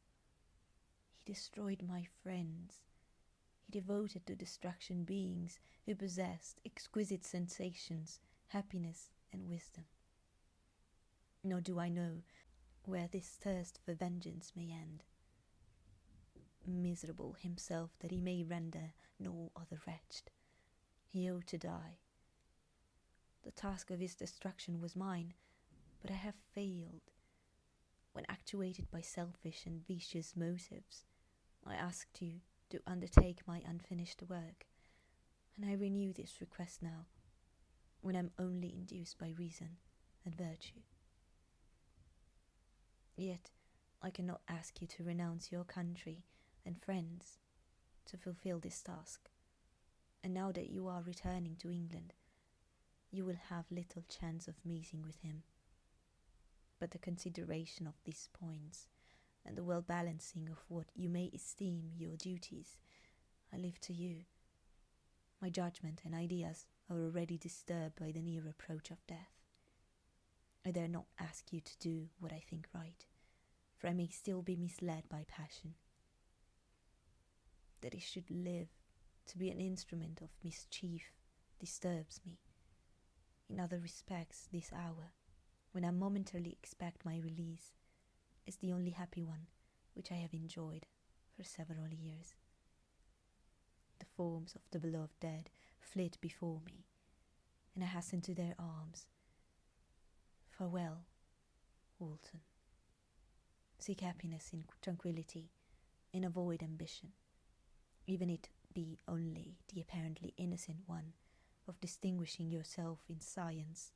He destroyed my friends. He devoted to destruction beings who possessed exquisite sensations, happiness, and wisdom. Nor do I know where this thirst for vengeance may end. Miserable himself that he may render no other wretched, he ought to die. The task of his destruction was mine, but I have failed. When actuated by selfish and vicious motives, I asked you to undertake my unfinished work, and I renew this request now, when I am only induced by reason and virtue. Yet I cannot ask you to renounce your country and friends to fulfill this task, and now that you are returning to England, you will have little chance of meeting with him. But the consideration of these points, and the well-balancing of what you may esteem your duties, I leave to you. My judgment and ideas are already disturbed by the near approach of death. I dare not ask you to do what I think right, for I may still be misled by passion. That I should live to be an instrument of mischief disturbs me. In other respects, this hour, when I momentarily expect my release, is the only happy one which I have enjoyed for several years. The forms of the beloved dead flit before me, and I hasten to their arms. Farewell, Walton. Seek happiness in tranquillity, and avoid ambition, even it be only the apparently innocent one of distinguishing yourself in science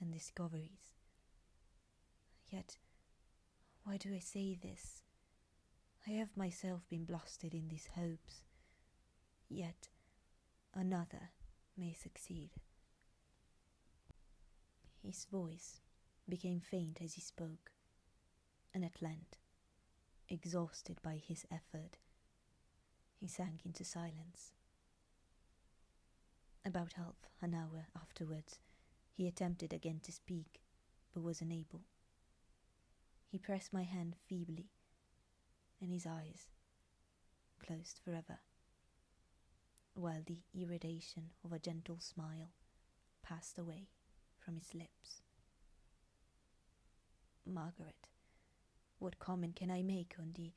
and discoveries. Yet, why do I say this? I have myself been blasted in these hopes, yet another may succeed. His voice became faint as he spoke, and at length, exhausted by his effort, he sank into silence. About half an hour afterwards, he attempted again to speak, but was unable. He pressed my hand feebly, and his eyes closed forever, while the irradiation of a gentle smile passed away from his lips. Margaret, what comment can I make on the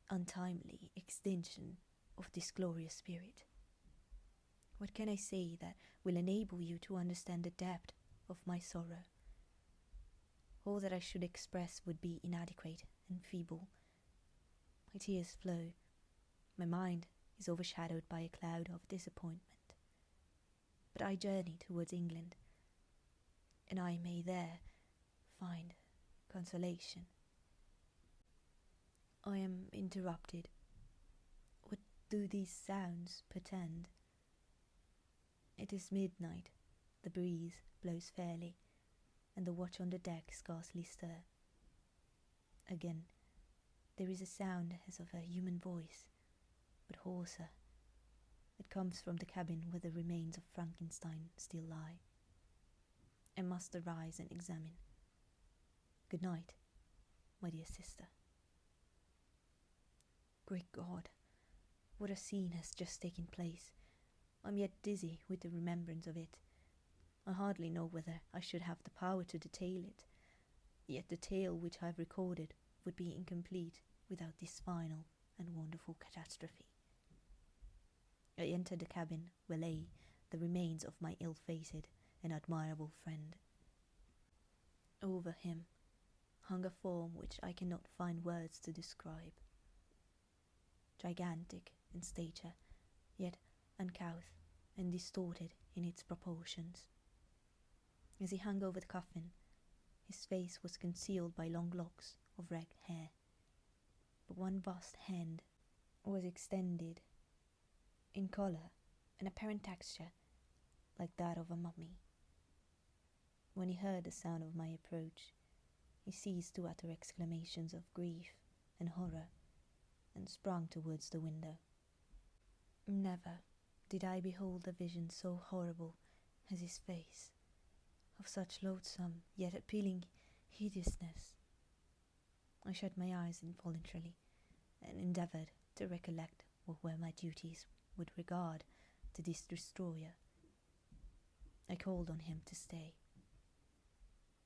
untimely extinction of this glorious spirit? What can I say that will enable you to understand the depth of my sorrow? All that I should express would be inadequate and feeble. My tears flow. My mind is overshadowed by a cloud of disappointment. But I journey towards England, and I may there find consolation. I am interrupted. What do these sounds portend? It is midnight. The breeze blows fairly, and the watch on the deck scarcely stir. Again, there is a sound as of a human voice, but hoarser. It comes from the cabin where the remains of Frankenstein still lie. I must arise and examine. Good night, my dear sister. Great God, what a scene has just taken place! I am yet dizzy with the remembrance of it. I hardly know whether I should have the power to detail it, yet the tale which I have recorded would be incomplete without this final and wonderful catastrophe. I entered the cabin where lay the remains of my ill-fated and admirable friend. Over him hung a form which I cannot find words to describe. Gigantic in stature, yet uncouth and distorted in its proportions. As he hung over the coffin, his face was concealed by long locks of red hair, but one vast hand was extended, in colour and apparent texture like that of a mummy. When he heard the sound of my approach, he ceased to utter exclamations of grief and horror, and sprang towards the window. Never did I behold a vision so horrible as his face, of such loathsome yet appealing hideousness. I shut my eyes involuntarily, and endeavoured to recollect what were my duties with regard to this destroyer. I called on him to stay.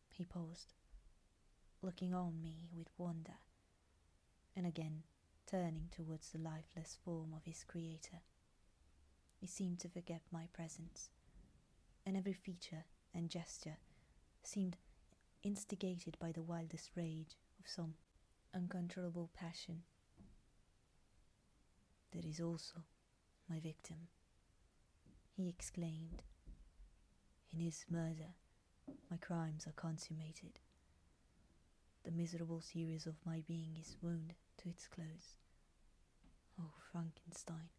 He paused, looking on me with wonder, and again turning towards the lifeless form of his creator. He seemed to forget my presence, and every feature and gesture seemed instigated by the wildest rage of some uncontrollable passion. "That is also my victim," he exclaimed. "In his murder, my crimes are consummated. The miserable series of my being is wound to its close. Oh, Frankenstein,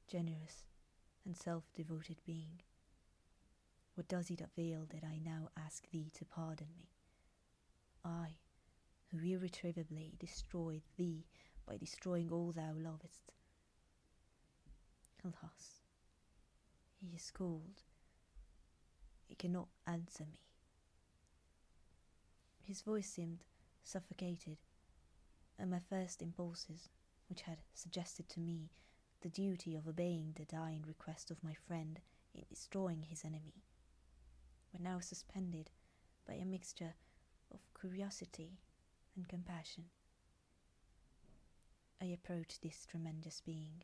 generous and self-devoted being, what does it avail that I now ask thee to pardon me? I, who irretrievably destroyed thee by destroying all thou lovest. Alas, he is cold. He cannot answer me." His voice seemed suffocated, and my first impulses, which had suggested to me the duty of obeying the dying request of my friend in destroying his enemy, were now suspended by a mixture of curiosity and compassion. I approached this tremendous being.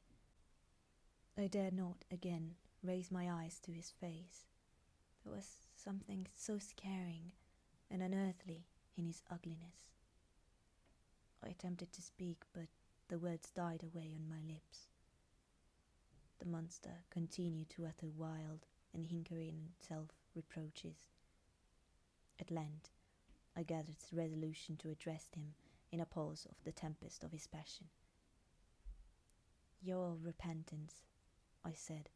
I dared not again raise my eyes to his face. There was something so scaring and unearthly in his ugliness. I attempted to speak, but the words died away on my lips. The monster continued to utter wild and hinkering self-reproaches. At length, I gathered resolution to address him in a pause of the tempest of his passion. "Your repentance I said,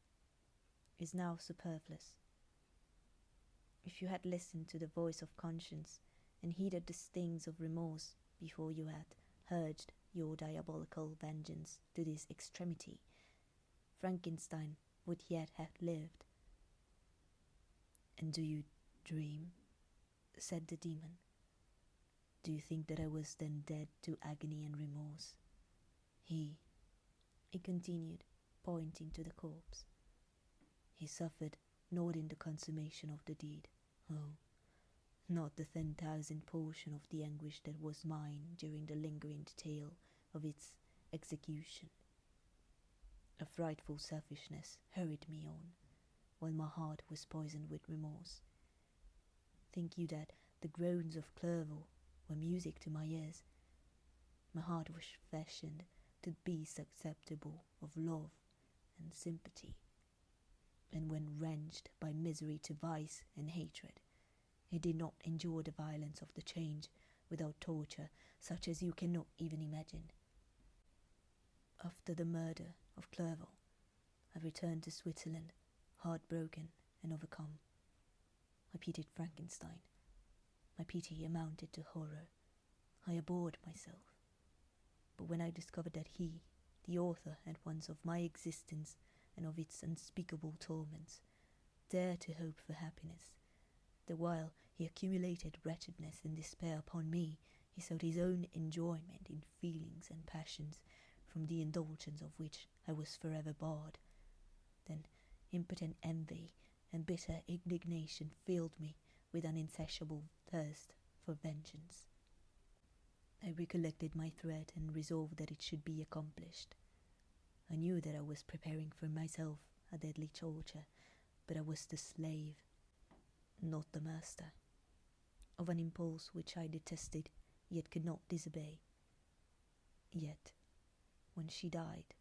is now superfluous. If you had listened to the voice of conscience and heeded the stings of remorse before you had urged your diabolical vengeance to this extremity, Frankenstein would yet have lived. And do you dream? Said the demon. Do you think that I was then dead to agony and remorse? He continued, pointing to the corpse. He suffered not in the consummation of the deed, oh, not the 10,000 portion of the anguish that was mine during the lingering detail of its execution. A frightful selfishness hurried me on, while my heart was poisoned with remorse. Think you that the groans of Clerval were music to my ears? My heart was fashioned to be susceptible of love and sympathy, and when wrenched by misery to vice and hatred, it did not endure the violence of the change without torture such as you cannot even imagine. After the murder of Clerval, I returned to Switzerland, heartbroken and overcome. I pitied Frankenstein. My pity amounted to horror. I abhorred myself. But when I discovered that he, the author at once of my existence and of its unspeakable torments, dared to hope for happiness, the while he accumulated wretchedness and despair upon me, he sought his own enjoyment in feelings and passions from the indulgence of which I was forever barred, then impotent envy and bitter indignation filled me with an insatiable thirst for vengeance. I recollected my threat and resolved that it should be accomplished. I knew that I was preparing for myself a deadly torture, but I was the slave, not the master, of an impulse which I detested, yet could not disobey. Yet, when she died,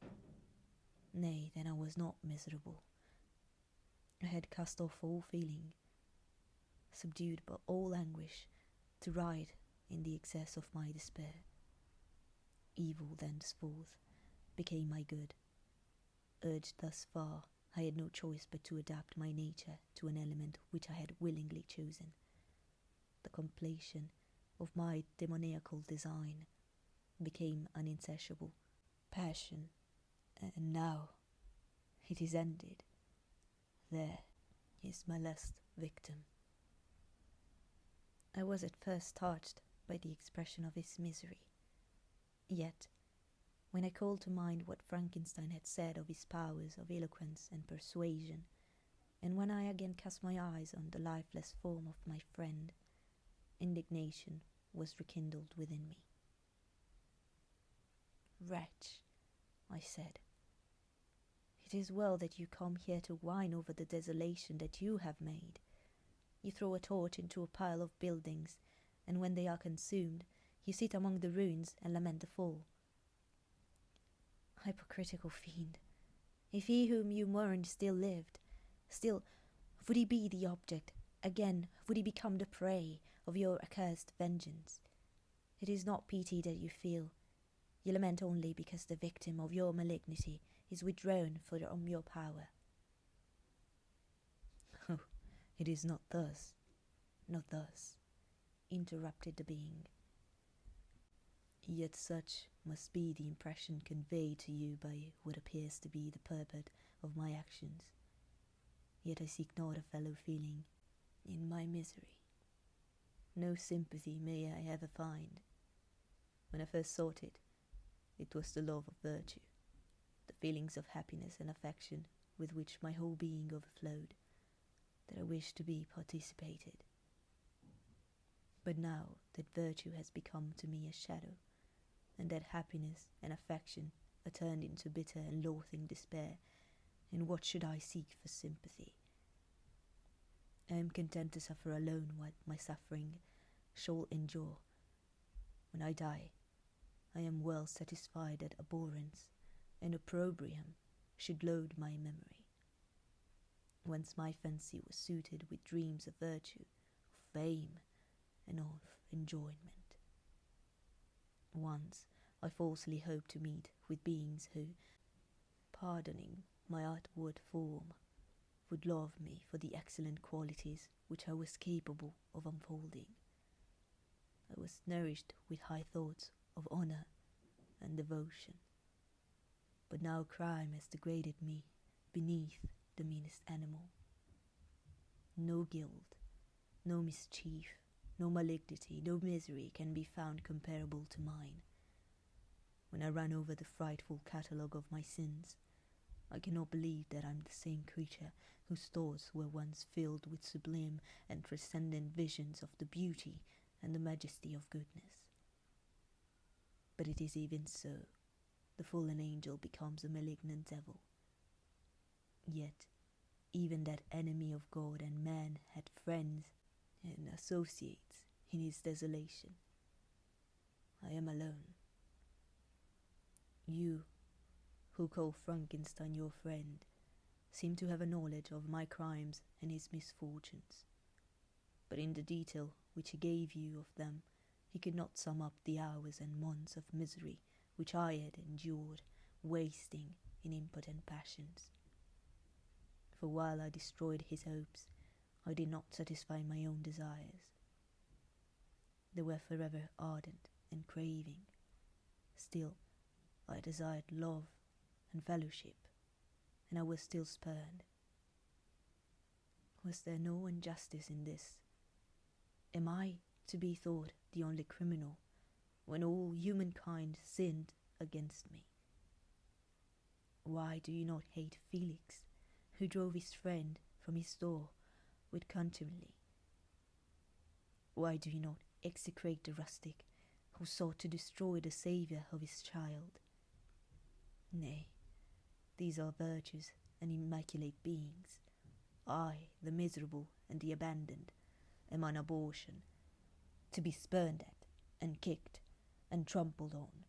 nay, then I was not miserable. I had cast off all feeling, subdued by all anguish, to ride in the excess of my despair. Evil thenceforth became my good. Urged thus far, I had no choice but to adapt my nature to an element which I had willingly chosen. The completion of my demoniacal design became an insatiable passion, and now it is ended. There is my last victim. I was at first touched by the expression of his misery. Yet, when I called to mind what Frankenstein had said of his powers of eloquence and persuasion, and when I again cast my eyes on the lifeless form of my friend, indignation was rekindled within me. Wretch, I said, it is well that you come here to whine over the desolation that you have made. You throw a torch into a pile of buildings, and when they are consumed, you sit among the ruins and lament the fall. Hypocritical fiend, if he whom you mourned still lived, still would he be the object, again would he become the prey of your accursed vengeance. It is not pity that you feel. You lament only because the victim of your malignity is withdrawn from your power. Oh, it is not thus, interrupted the being. Yet such must be the impression conveyed to you by what appears to be the purport of my actions. Yet I seek not a fellow feeling in my misery. No sympathy may I ever find. When I first sought it, it was the love of virtue, the feelings of happiness and affection with which my whole being overflowed, that I wished to be participated. But now that virtue has become to me a shadow, and that happiness and affection are turned into bitter and loathing despair, in what should I seek for sympathy? I am content to suffer alone what my suffering shall endure. When I die, I am well satisfied that abhorrence and opprobrium should load my memory. Once my fancy was suited with dreams of virtue, of fame, and of enjoyment. Once I falsely hoped to meet with beings who, pardoning my outward form would love me for the excellent qualities which I was capable of unfolding. I was nourished with high thoughts of honor and devotion. But now crime has degraded me beneath the meanest animal. No guilt, no mischief, no malignity, no misery can be found comparable to mine. When I run over the frightful catalogue of my sins, I cannot believe that I am the same creature whose thoughts were once filled with sublime and transcendent visions of the beauty and the majesty of goodness. But it is even so. The fallen angel becomes a malignant devil. Yet, even that enemy of God and man had friends and associates in his desolation. I am alone. You, who call Frankenstein your friend, seem to have a knowledge of my crimes and his misfortunes. But in the detail which he gave you of them, he could not sum up the hours and months of misery which I had endured, wasting in impotent passions. For while I destroyed his hopes, I did not satisfy my own desires. They were forever ardent and craving. Still, I desired love and fellowship, and I was still spurned. Was there no injustice in this? Am I to be thought the only criminal, when all humankind sinned against me? Why do you not hate Felix, who drove his friend from his door with contumely? Why do you not execrate the rustic, who sought to destroy the saviour of his child? Nay, these are virtuous and immaculate beings. I, the miserable and the abandoned, am an abortion, to be spurned at, and kicked, and trampled on.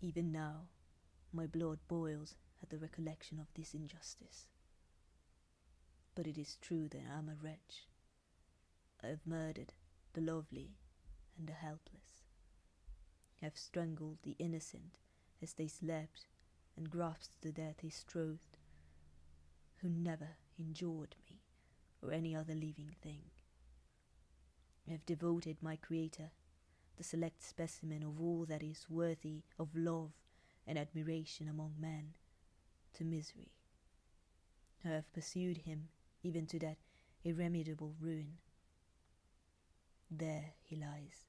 Even now, my blood boils at the recollection of this injustice. But it is true that I am a wretch. I have murdered the lovely and the helpless. I have strangled the innocent as they slept, and grasped the death he strove, who never injured me or any other living thing. I have devoted my Creator, the select specimen of all that is worthy of love and admiration among men, to misery. I have pursued him even to that irremediable ruin. There he lies,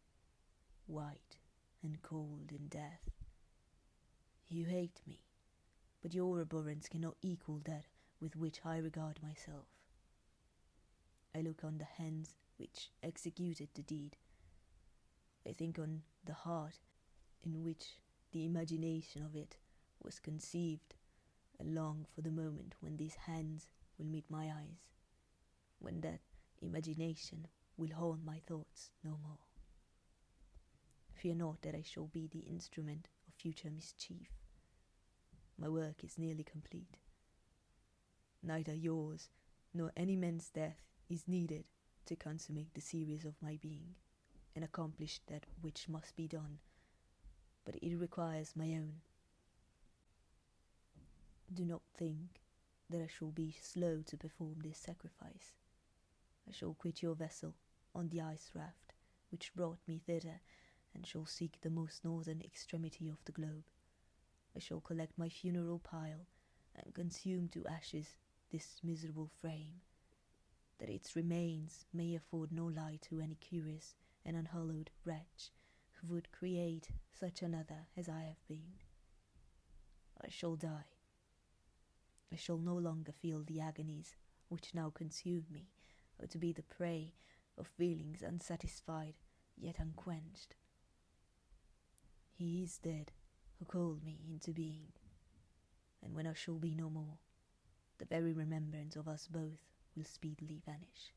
white and cold in death. You hate me, but your abhorrence cannot equal that with which I regard myself. I look on the hands which executed the deed. I think on the heart in which the imagination of it was conceived, and long for the moment when these hands will meet my eyes, when that imagination will haunt my thoughts no more. Fear not that I shall be the instrument of future mischief. My work is nearly complete. Neither yours nor any man's death is needed to consummate the series of my being, and accomplish that which must be done, but it requires my own. Do not think that I shall be slow to perform this sacrifice. I shall quit your vessel on the ice raft which brought me thither, and shall seek the most northern extremity of the globe. I shall collect my funeral pile, and consume to ashes this miserable frame, that its remains may afford no light to any curious and unhallowed wretch who would create such another as I have been. I shall die. I shall no longer feel the agonies which now consume me, or to be the prey of feelings unsatisfied yet unquenched. He is dead who called me into being, and when I shall be no more, the very remembrance of us both will speedily vanish.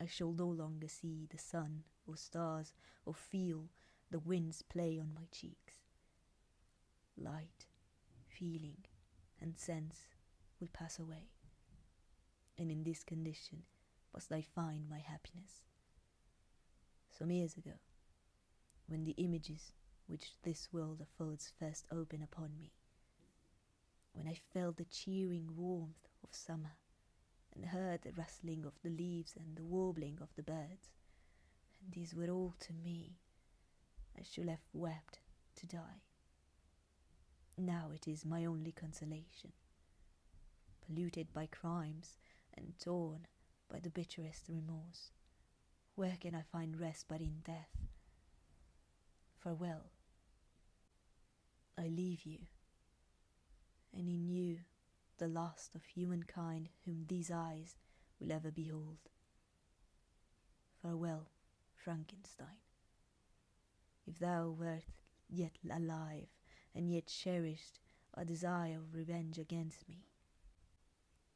I shall no longer see the sun or stars, or feel the winds play on my cheeks. Light, feeling, and sense will pass away, and in this condition must I find my happiness. Some years ago, when the images which this world affords first open upon me, when I felt the cheering warmth of summer, and heard the rustling of the leaves and the warbling of the birds, and these were all to me, I should have wept to die. Now it is my only consolation. Polluted by crimes and torn by the bitterest remorse, where can I find rest but in death? Farewell. I leave you, and in you the last of humankind whom these eyes will ever behold. Farewell, Frankenstein. If thou wert yet alive, and yet cherished a desire of revenge against me,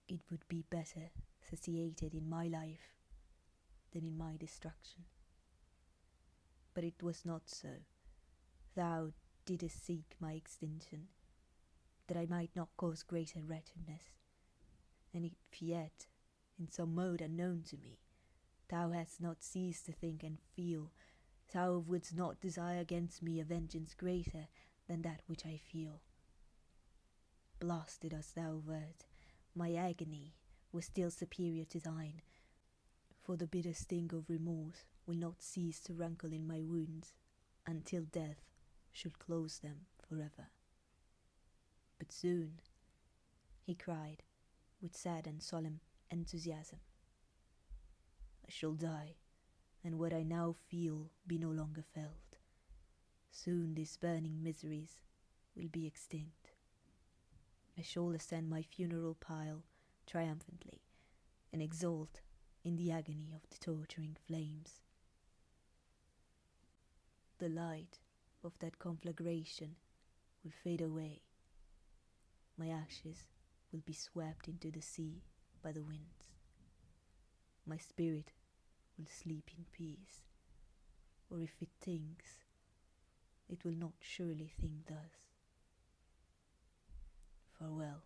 it would be better satiated in my life than in my destruction. But it was not so. Thou didst seek my extinction, that I might not cause greater wretchedness, and if yet, in some mode unknown to me, thou hadst not ceased to think and feel, thou wouldst not desire against me a vengeance greater than that which I feel. Blasted as thou wert, my agony was still superior to thine, for the bitter sting of remorse will not cease to rankle in my wounds until death should close them forever. But soon, he cried, with sad and solemn enthusiasm, I shall die, and what I now feel be no longer felt. Soon these burning miseries will be extinct. I shall ascend my funeral pile triumphantly, and exult in the agony of the torturing flames. The light of that conflagration will fade away. My ashes will be swept into the sea by the winds. My spirit will sleep in peace, or if it thinks, it will not surely think thus. Farewell.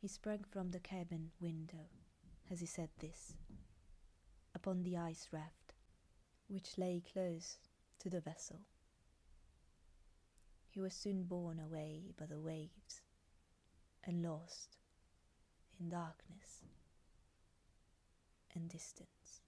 He sprang from the cabin window as he said this, upon the ice raft which lay close to the vessel. He was soon borne away by the waves and lost in darkness and distance.